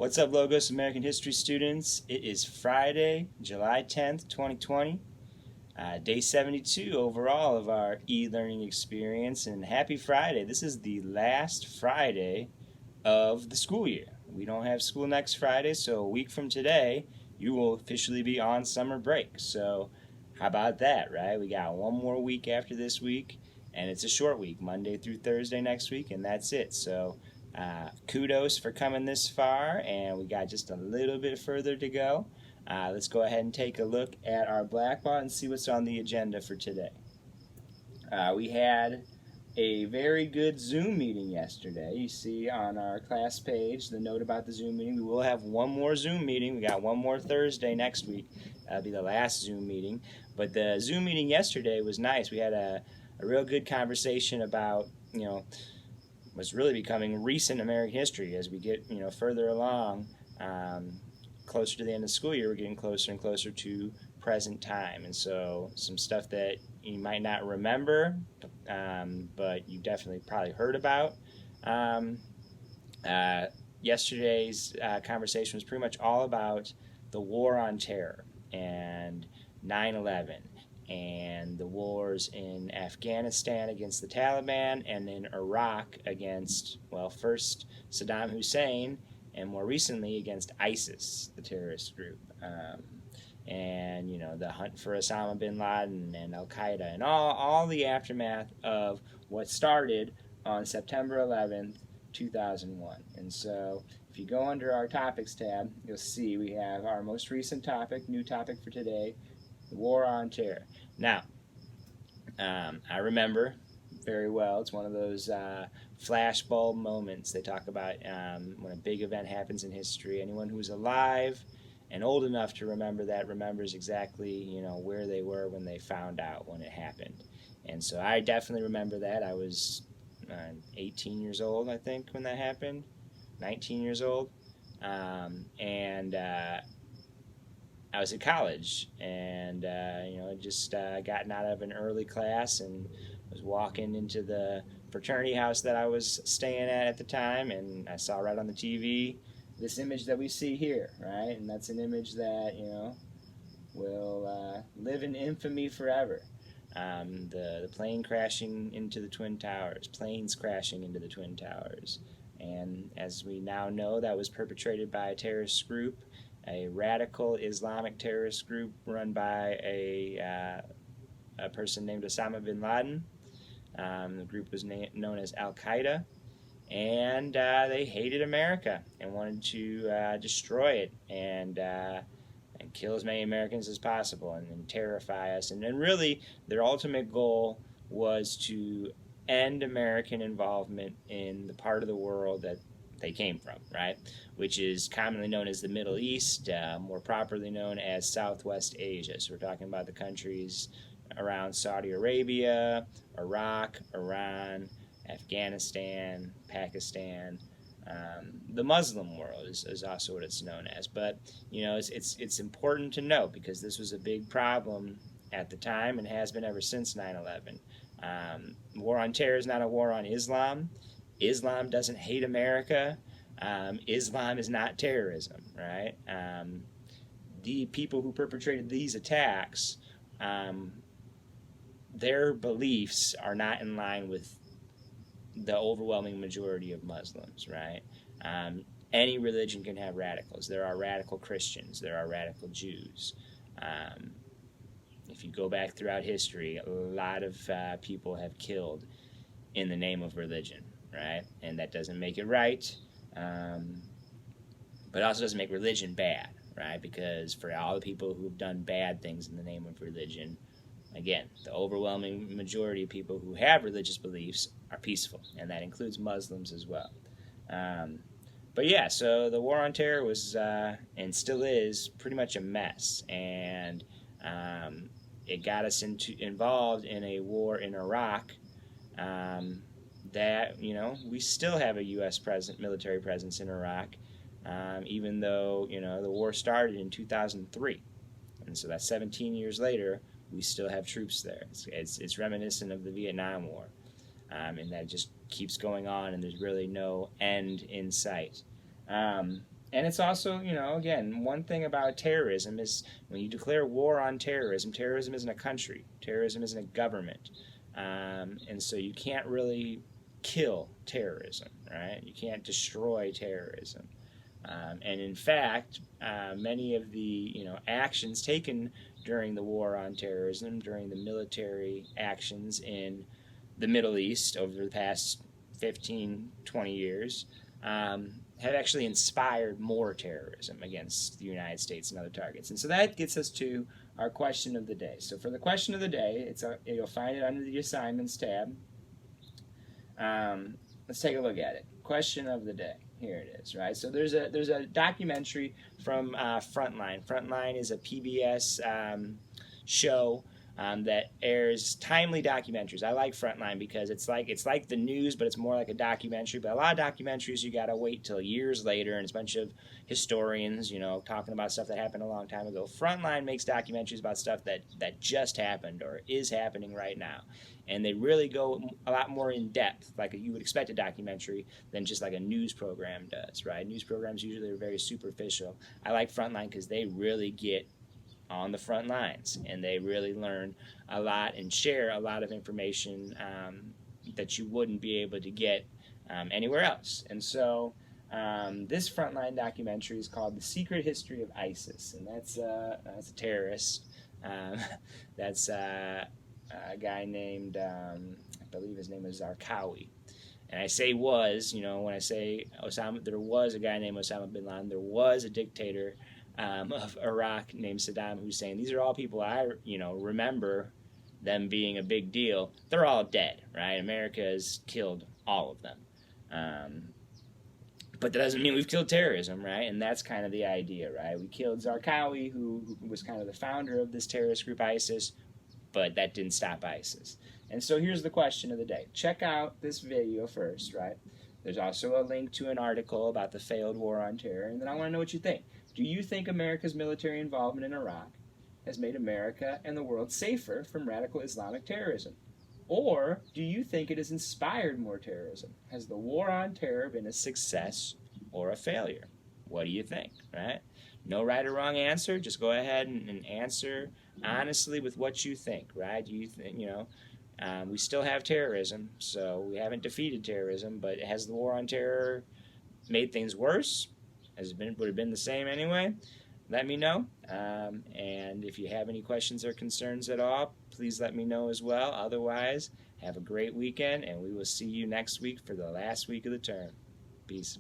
What's up, Logos American History students? It is Friday, July 10th, 2020, day 72 overall of our e-learning experience, and happy Friday. This is the last Friday of the school year. We don't have school next Friday, so a week from today, you will officially be on summer break. So how about that, right? We got one more week after this week, and it's a short week, Monday through Thursday next week, and that's it. So kudos for coming this far, and we got just a little bit further to go. Let's go ahead and take a look at our blackboard and see what's on the agenda for today. We had a very good Zoom meeting yesterday. You see on our class page the note about the Zoom meeting. We will have one more Zoom meeting. We got one more Thursday next week. That'll be the last Zoom meeting. But the Zoom meeting yesterday was nice. We had a real good conversation about, what's really becoming recent American history as we get, further along, closer to the end of the school year. We're getting closer and closer to present time, and so some stuff that you might not remember, but you definitely probably heard about. Yesterday's conversation was pretty much all about the war on terror and 9/11 and the wars in Afghanistan against the Taliban and in Iraq against, first Saddam Hussein and more recently against ISIS, the terrorist group. And the hunt for Osama bin Laden and Al-Qaeda and all the aftermath of what started on September 11th, 2001. And so if you go under our topics tab, you'll see we have our most recent topic, new topic for today, the war on terror. Now, I remember very well, it's one of those flashbulb moments they talk about when a big event happens in history. Anyone who's alive and old enough to remember that remembers exactly, where they were when they found out when it happened. And so I definitely remember that. I was 18 years old, I think, when that happened, 19 years old. And I was at college, and just gotten out of an early class and was walking into the fraternity house that I was staying at the time, and I saw right on the TV this image that we see here, right? And that's an image that will live in infamy forever. The plane crashing into the Twin Towers, planes crashing into the Twin Towers, and as we now know, that was perpetrated by a terrorist group. A radical Islamic terrorist group run by a person named Osama bin Laden. The group was known as Al-Qaeda, and they hated America and wanted to destroy it and kill as many Americans as possible and terrify us. And then really their ultimate goal was to end American involvement in the part of the world that they came from, right? Which is commonly known as the Middle East, more properly known as Southwest Asia. So we're talking about the countries around Saudi Arabia, Iraq, Iran, Afghanistan, Pakistan. The Muslim world is also what it's known as. But it's important to note because this was a big problem at the time and has been ever since 9/11. War on terror is not a war on Islam. Islam doesn't hate America. Islam is not terrorism, right? The people who perpetrated these attacks, their beliefs are not in line with the overwhelming majority of Muslims, right? Any religion can have radicals. There are radical Christians. There are radical Jews. If you go back throughout history, a lot of people have killed in the name of religion, right? And that doesn't make it right, but also doesn't make religion bad, right? Because for all the people who've done bad things in the name of religion, again, the overwhelming majority of people who have religious beliefs are peaceful, and that includes Muslims as well. But yeah, so the war on terror was, and still is, pretty much a mess, and it got us involved in a war in Iraq that, we still have a U.S. military presence in Iraq, even though, the war started in 2003. And so that's 17 years later, we still have troops there. It's reminiscent of the Vietnam War. And that just keeps going on, and there's really no end in sight. And it's also, again, one thing about terrorism is when you declare war on terrorism, terrorism isn't a country, terrorism isn't a government. And so you can't really kill terrorism, right? You can't destroy terrorism. And in fact, many of the actions taken during the war on terrorism, during the military actions in the Middle East over the past 15, 20 years, have actually inspired more terrorism against the United States and other targets. And so that gets us to our question of the day. So for the question of the day, you'll find it under the assignments tab. Let's take a look at it. Question of the day. Here it is, right? So there's a documentary from Frontline. Frontline is a PBS show that airs timely documentaries. I like Frontline because it's like the news, but it's more like a documentary. But a lot of documentaries you gotta wait till years later, and it's a bunch of historians, talking about stuff that happened a long time ago. Frontline makes documentaries about stuff that just happened or is happening right now, and they really go a lot more in depth, like you would expect a documentary, than just like a news program does, right? News programs usually are very superficial. I like Frontline because they really get on the front lines, and they really learn a lot and share a lot of information that you wouldn't be able to get anywhere else. And so this Frontline documentary is called The Secret History of ISIS, and that's a terrorist. That's a guy named, I believe his name is Zarqawi. And I say was, when I say Osama, there was a guy named Osama bin Laden, there was a dictator of Iraq named Saddam Hussein. These are all people I, remember them being a big deal. They're all dead, right? America has killed all of them. But that doesn't mean we've killed terrorism, right? And that's kind of the idea, right? We killed Zarqawi, who was kind of the founder of this terrorist group ISIS, but that didn't stop ISIS. And so here's the question of the day. Check out this video first, right? There's also a link to an article about the failed war on terror, and then I want to know what you think. Do you think America's military involvement in Iraq has made America and the world safer from radical Islamic terrorism? Or do you think it has inspired more terrorism? Has the war on terror been a success or a failure? What do you think, right? No right or wrong answer. Just go ahead and answer honestly with what you think, right? Do you think, we still have terrorism, so we haven't defeated terrorism, but has the war on terror made things worse? Would it been the same anyway? Let me know. And if you have any questions or concerns at all, please let me know as well. Otherwise, have a great weekend, and we will see you next week for the last week of the term. Peace.